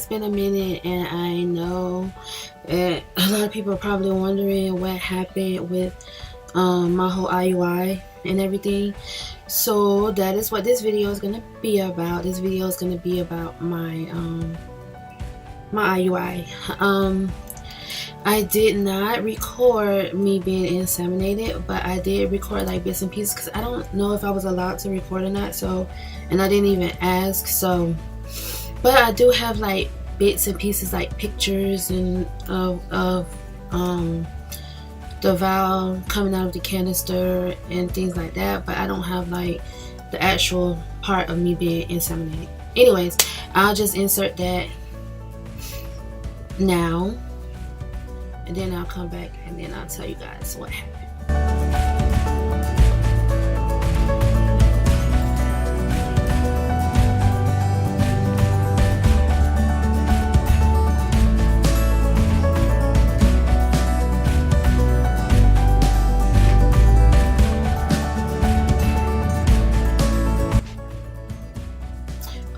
been a minute, and I know that a lot of people are probably wondering what happened with my whole IUI and everything. So that is what this video is gonna be about. This video is gonna be about my my IUI. I did not record me being inseminated, but I did record like bits and pieces because I don't know if I was allowed to record or not. So, and I didn't even ask. So, but I do have like bits and pieces, like pictures and of the vial coming out of the canister and things like that. But I don't have like the actual part of me being inseminated. Anyways, I'll just insert that now, and then I'll come back and then I'll tell you guys what happened.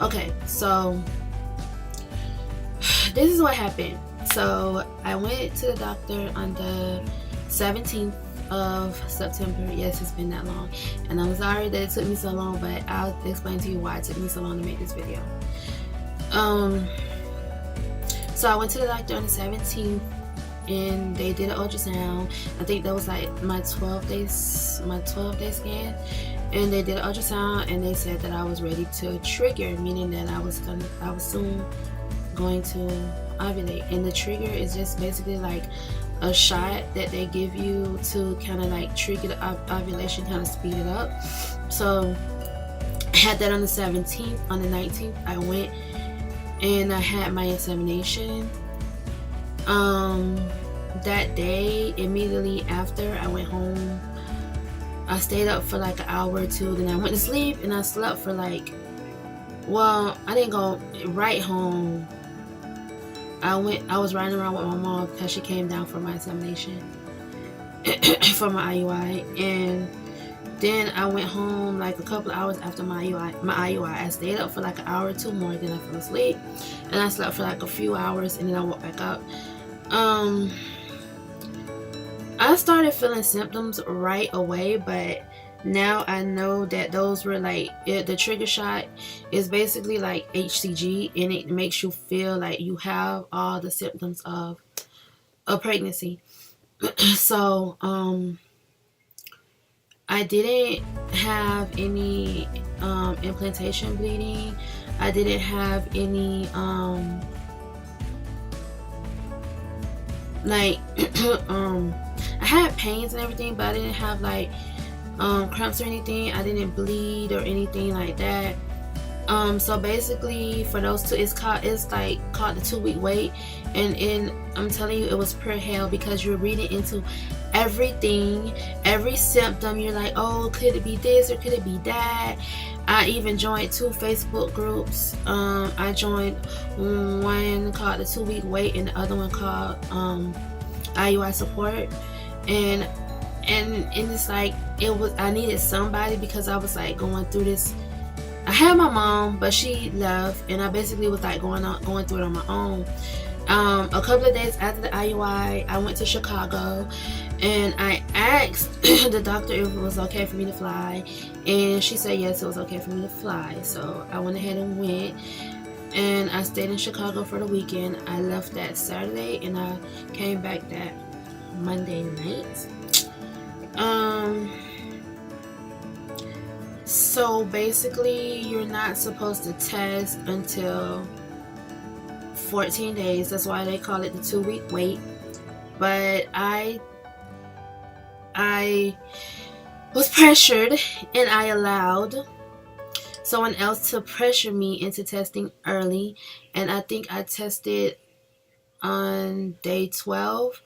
Okay, so this is what happened. So I went to the doctor on the 17th of September. Yes, it's been that long, and I'm sorry that it took me so long, but I'll explain to you why it took me so long to make this video. So I went to the doctor on the 17th, and they did an ultrasound. I think that was like my 12 day scan, and they did an ultrasound, and they said that I was ready to trigger, meaning that I was soon going to ovulate. And the trigger is just basically like a shot that they give you to kind of like trigger the ovulation, kind of speed it up. So I had that on the 17th. On the 19th I went and I had my insemination. That day, immediately after I went home, I stayed up for like an hour or two, then I went to sleep, and I slept for like, well, I didn't go right home. I was riding around with my mom because she came down for my examination for my IUI, and then I went home like a couple of hours after my IUI. I stayed up for like an hour or two more, then I fell asleep, and I slept for like a few hours, and then I woke back up. I started feeling symptoms right away, but now I know that those were like, the trigger shot is basically like HCG, and it makes you feel like you have all the symptoms of a pregnancy. So I didn't have any implantation bleeding. I didn't have any like I had pains and everything, but I didn't have like cramps or anything. I didn't bleed or anything like that. So basically, for those two, it's called the 2-week wait, and I'm telling you, it was pure hell, because you're reading into everything, every symptom. You're like, oh, could it be this or could it be that? I even joined 2 Facebook groups. I joined one called the 2-week wait, and the other one called IUI support, and it's like, I needed somebody, because I was like going through this. I had my mom, but she left, and I basically was like going through it on my own. A couple of days after the IUI, I went to Chicago, and I asked the doctor if it was okay for me to fly, and she said yes, it was okay for me to fly. So I went ahead and went, and I stayed in Chicago for the weekend. I left that Saturday, and I came back that Monday night. So basically, you're not supposed to test until 14 days. That's why they call it the 2-week wait. But I was pressured, and I allowed someone else to pressure me into testing early, and I think I tested on day 12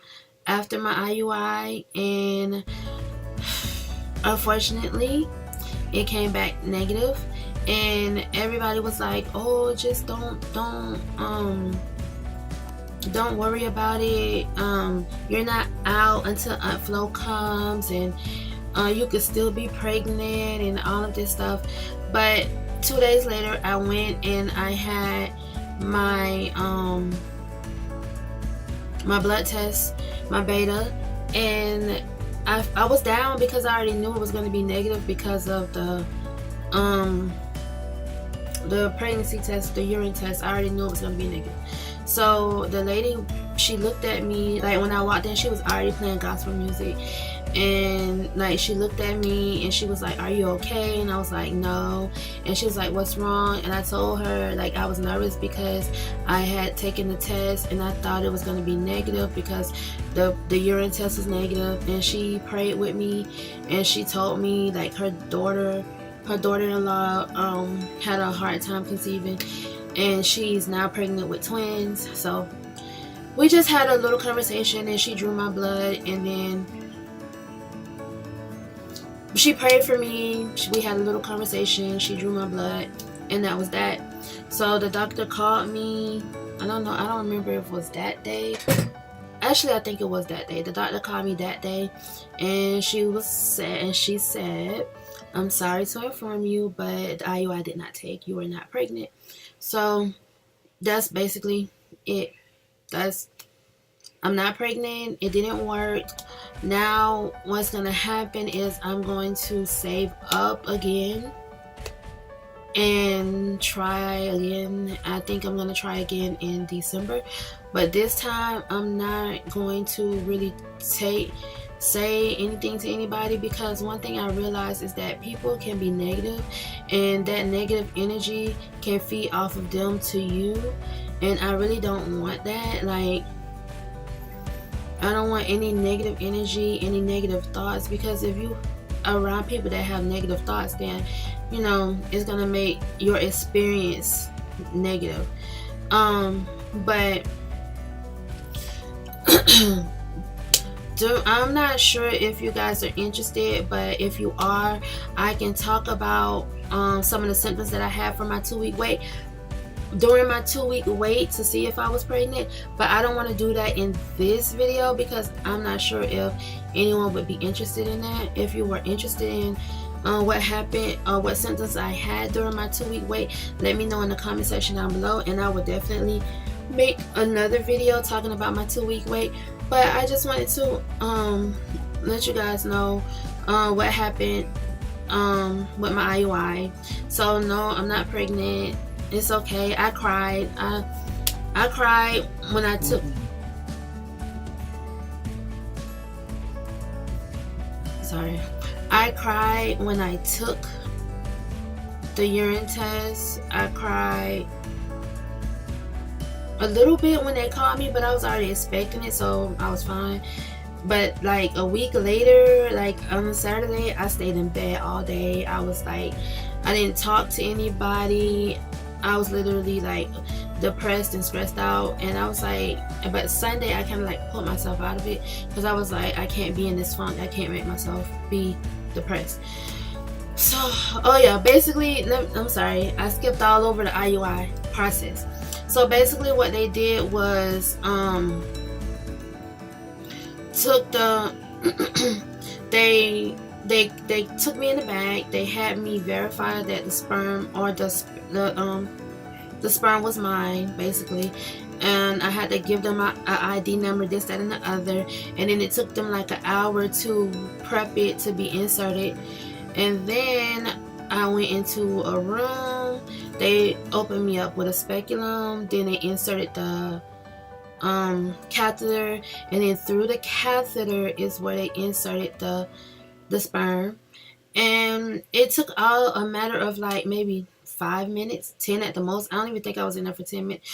after my IUI, and unfortunately it came back negative, and everybody was like, oh, just don't worry about it. You're not out until Aunt Flo comes, and you could still be pregnant and all of this stuff. But 2 days later, I went and I had my my blood test, my beta, and I was down because I already knew it was going to be negative because of the pregnancy test, the urine test. I already knew it was going to be negative. So the lady, she looked at me, like when I walked in, she was already playing gospel music, and like she looked at me and she was like, "Are you okay?" And I was like, "No." And she was like, "What's wrong?" And I told her like I was nervous because I had taken the test and I thought it was going to be negative because the urine test was negative. And she prayed with me, and she told me like her daughter-in-law had a hard time conceiving, and she's now pregnant with twins. So we just had a little conversation, and she drew my blood, and then she prayed for me. We had a little conversation. She drew my blood, and that was that. So the doctor called me. I don't know. I don't remember if it was that day. Actually, I think it was that day. The doctor called me that day, and she was sad, and she said, "I'm sorry to inform you, but the IUI did not take. You were not pregnant." So that's basically it. I'm not pregnant. It didn't work. Now what's gonna happen is I'm going to save up again and try again. I think I'm gonna try again in December, but this time I'm not going to really say anything to anybody, because one thing I realized is that people can be negative, and that negative energy can feed off of them to you, and I really don't want that. Like, I don't want any negative energy, any negative thoughts, because if you around people that have negative thoughts, then you know it's gonna make your experience negative. But I'm not sure if you guys are interested, but if you are, I can talk about some of the symptoms that I had for my 2-week wait. During my 2-week wait to see if I was pregnant, but I don't want to do that in this video because I'm not sure if anyone would be interested in that. If you were interested in what happened or what symptoms I had during my 2-week wait, let me know in the comment section down below, and I will definitely make another video talking about my 2-week wait. But I just wanted to let you guys know what happened with my IUI. So no, I'm not pregnant. It's okay. I cried. I cried when I took. Sorry. I cried when I took the urine test. I cried a little bit when they called me, but I was already expecting it, so I was fine. But like a week later, like on Saturday, I stayed in bed all day. I was like, I didn't talk to anybody. I was literally like depressed and stressed out, and I was like, but Sunday I kind of like put myself out of it because I was like, I can't be in this funk. I can't make myself be depressed. So, oh yeah, basically, I'm sorry, I skipped all over the IUI process. So basically what they did was took the they took me in the bag. They had me verify that the sperm or the sperm was mine, basically, and I had to give them an ID number, this, that, and the other, and then it took them like an hour to prep it to be inserted. And then I went into a room. They opened me up with a speculum, then they inserted the catheter, and then through the catheter is where they inserted the sperm. And it took all a matter of like maybe 5 minutes, 10 at the most. I don't even think I was in there for 10 minutes.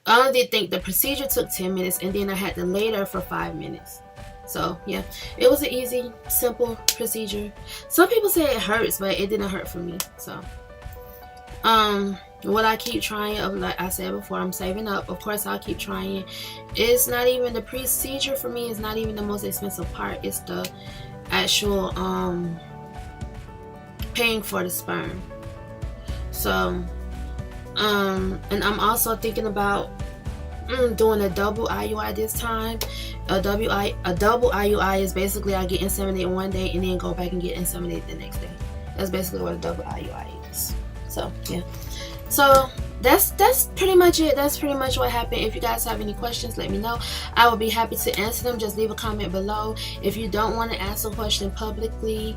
I only did think the procedure took 10 minutes, and then I had to lay there for 5 minutes. So yeah, it was an easy, simple procedure. Some people say it hurts, but it didn't hurt for me. So will I keep trying? Like I said before, I'm saving up. Of course I'll keep trying. It's not even the procedure for me, is not even the most expensive part. It's the actual paying for the sperm. So and I'm also thinking about doing a double IUI this time. A double IUI is basically I get inseminated one day and then go back and get inseminated the next day. That's basically what a double IUI is. So yeah, so that's pretty much it. That's pretty much what happened. If you guys have any questions, let me know. I will be happy to answer them. Just leave a comment below. If you don't want to ask a question publicly,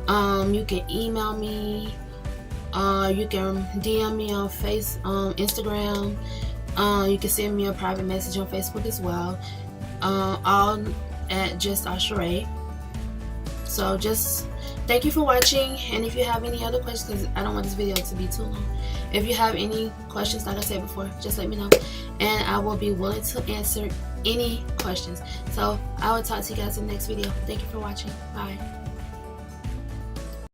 you can email me. You can DM me on Instagram. You can send me a private message on Facebook as well. All at just Arsharae. So just thank you for watching, and if you have any other questions, because I don't want this video to be too long, if you have any questions, like I said before, just let me know, and I will be willing to answer any questions. So I will talk to you guys in the next video. Thank you for watching. Bye.